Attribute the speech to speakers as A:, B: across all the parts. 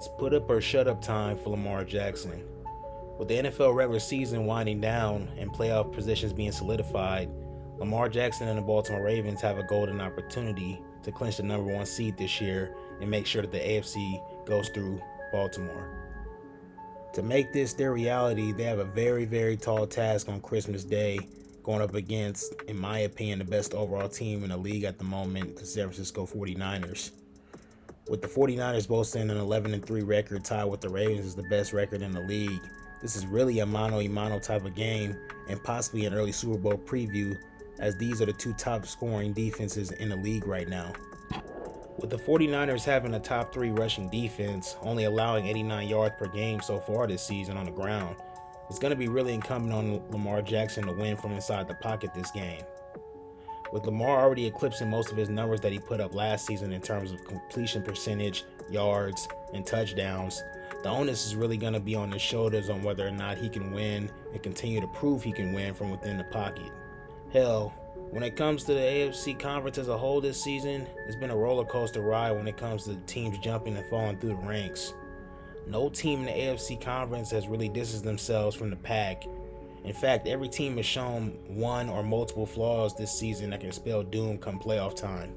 A: It's put up or shut up time for Lamar Jackson. With the NFL regular season winding down and playoff positions being solidified, Lamar Jackson and the Baltimore Ravens have a golden opportunity to clinch the number one seed this year and make sure that the AFC goes through Baltimore. To make this their reality, they have a very, very tall task on Christmas Day, going up against, in my opinion, the best overall team in the league at the moment, the San Francisco 49ers. With the 49ers boasting an 11-3 record, tied with the Ravens as the best record in the league, this is really a mano-a-mano type of game and possibly an early Super Bowl preview, as these are the two top scoring defenses in the league right now. With the 49ers having a top 3 rushing defense, only allowing 89 yards per game so far this season on the ground, it's going to be really incumbent on Lamar Jackson to win from inside the pocket this game. With Lamar already eclipsing most of his numbers that he put up last season in terms of completion percentage, yards, and touchdowns, the onus is really going to be on his shoulders on whether or not he can win and continue to prove he can win from within the pocket. Hell, when it comes to the AFC conference as a whole this season, it's been a roller coaster ride when it comes to teams jumping and falling through the ranks. No team in the AFC conference has really distanced themselves from the pack. In fact, every team has shown one or multiple flaws this season that can spell doom come playoff time.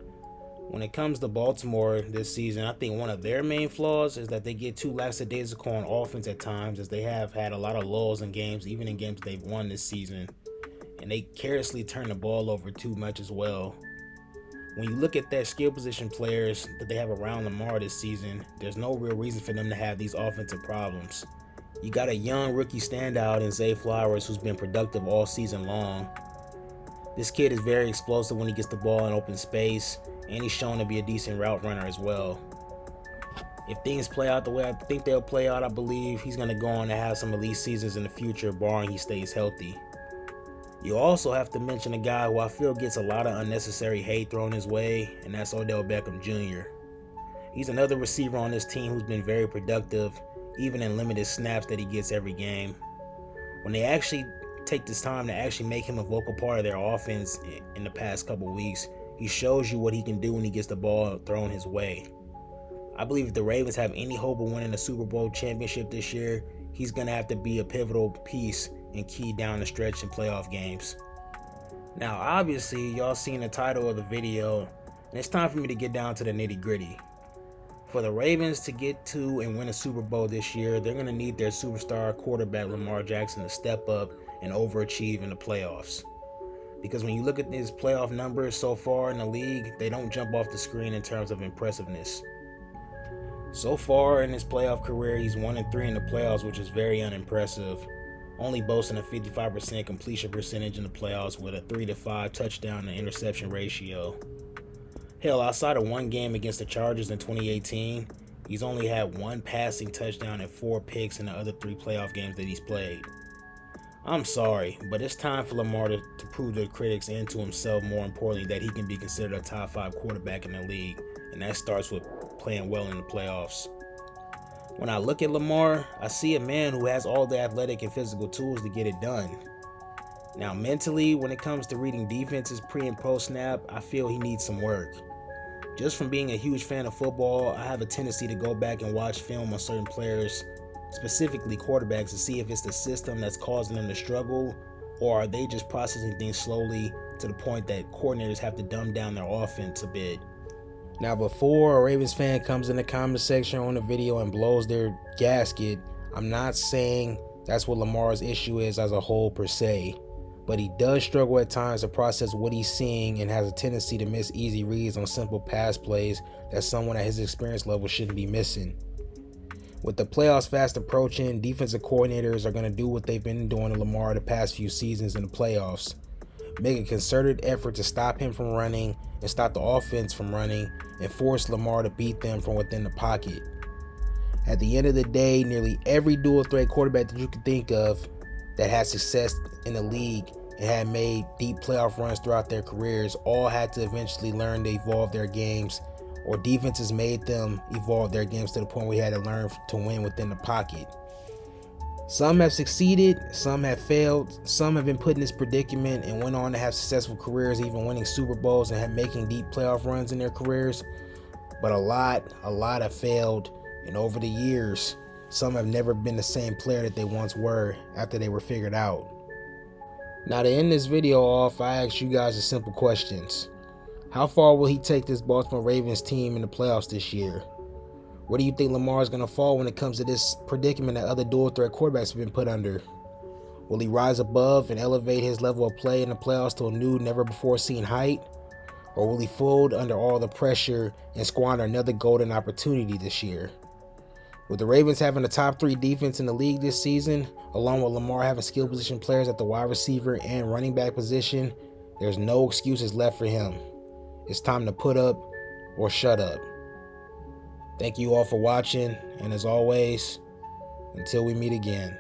A: When it comes to Baltimore this season, I think one of their main flaws is that they get too lackadaisical on offense at times, as they have had a lot of lulls in games, even in games they've won this season. And they carelessly turn the ball over too much as well. When you look at their skill position players that they have around Lamar this season, there's no real reason for them to have these offensive problems. You got a young rookie standout in Zay Flowers who's been productive all season long. This kid is very explosive when he gets the ball in open space, and he's shown to be a decent route runner as well. If things play out the way I think they'll play out, I believe he's going to go on to have some elite seasons in the future, barring he stays healthy. You also have to mention a guy who I feel gets a lot of unnecessary hate thrown his way, and that's Odell Beckham Jr. He's another receiver on this team who's been very productive, even in limited snaps that he gets every game. When they actually take this time to actually make him a vocal part of their offense in the past couple weeks, he shows you what he can do when he gets the ball thrown his way. I believe if the Ravens have any hope of winning the Super Bowl championship this year, he's going to have to be a pivotal piece and key down the stretch in playoff games. Now, obviously, y'all seen the title of the video, and it's time for me to get down to the nitty-gritty. For the Ravens to get to and win a Super Bowl this year, they're going to need their superstar quarterback Lamar Jackson to step up and overachieve in the playoffs. Because when you look at his playoff numbers so far in the league, they don't jump off the screen in terms of impressiveness. So far in his playoff career, he's 1-3 in the playoffs, which is very unimpressive, only boasting a 55% completion percentage in the playoffs with a 3-5 touchdown to interception ratio. Hell, outside of one game against the Chargers in 2018, he's only had one passing touchdown and 4 picks in the other 3 playoff games that he's played. I'm sorry, but it's time for Lamar to prove to the critics and to himself, more importantly, that he can be considered a top 5 quarterback in the league, and that starts with playing well in the playoffs. When I look at Lamar, I see a man who has all the athletic and physical tools to get it done. Now, mentally, when it comes to reading defenses pre and post snap, I feel he needs some work. Just from being a huge fan of football, I have a tendency to go back and watch film on certain players, specifically quarterbacks, to see if it's the system that's causing them to struggle, or are they just processing things slowly to the point that coordinators have to dumb down their offense a bit. Now, before a Ravens fan comes in the comment section on the video and blows their gasket, I'm not saying that's what Lamar's issue is as a whole per se, but he does struggle at times to process what he's seeing and has a tendency to miss easy reads on simple pass plays that someone at his experience level shouldn't be missing. With the playoffs fast approaching, defensive coordinators are going to do what they've been doing to Lamar the past few seasons in the playoffs. Make a concerted effort to stop him from running and stop the offense from running and force Lamar to beat them from within the pocket. At the end of the day, nearly every dual threat quarterback that you can think of that had success in the league and had made deep playoff runs throughout their careers all had to eventually learn to evolve their games, or defenses made them evolve their games to the point where we had to learn to win within the pocket. Some have succeeded, some have failed, some have been put in this predicament and went on to have successful careers, even winning Super Bowls and making deep playoff runs in their careers. But a lot have failed And over the years, some have never been the same player that they once were after they were figured out. Now, to end this video off, I asked you guys a simple questions. How far will he take this Baltimore Ravens team in the playoffs this year? Where do you think Lamar is going to fall when it comes to this predicament that other dual threat quarterbacks have been put under? Will he rise above and elevate his level of play in the playoffs to a new, never before seen height? Or will he fold under all the pressure and squander another golden opportunity this year? With the Ravens having a top 3 defense in the league this season, along with Lamar having skill position players at the wide receiver and running back position, there's no excuses left for him. It's time to put up or shut up. Thank you all for watching, and as always, until we meet again.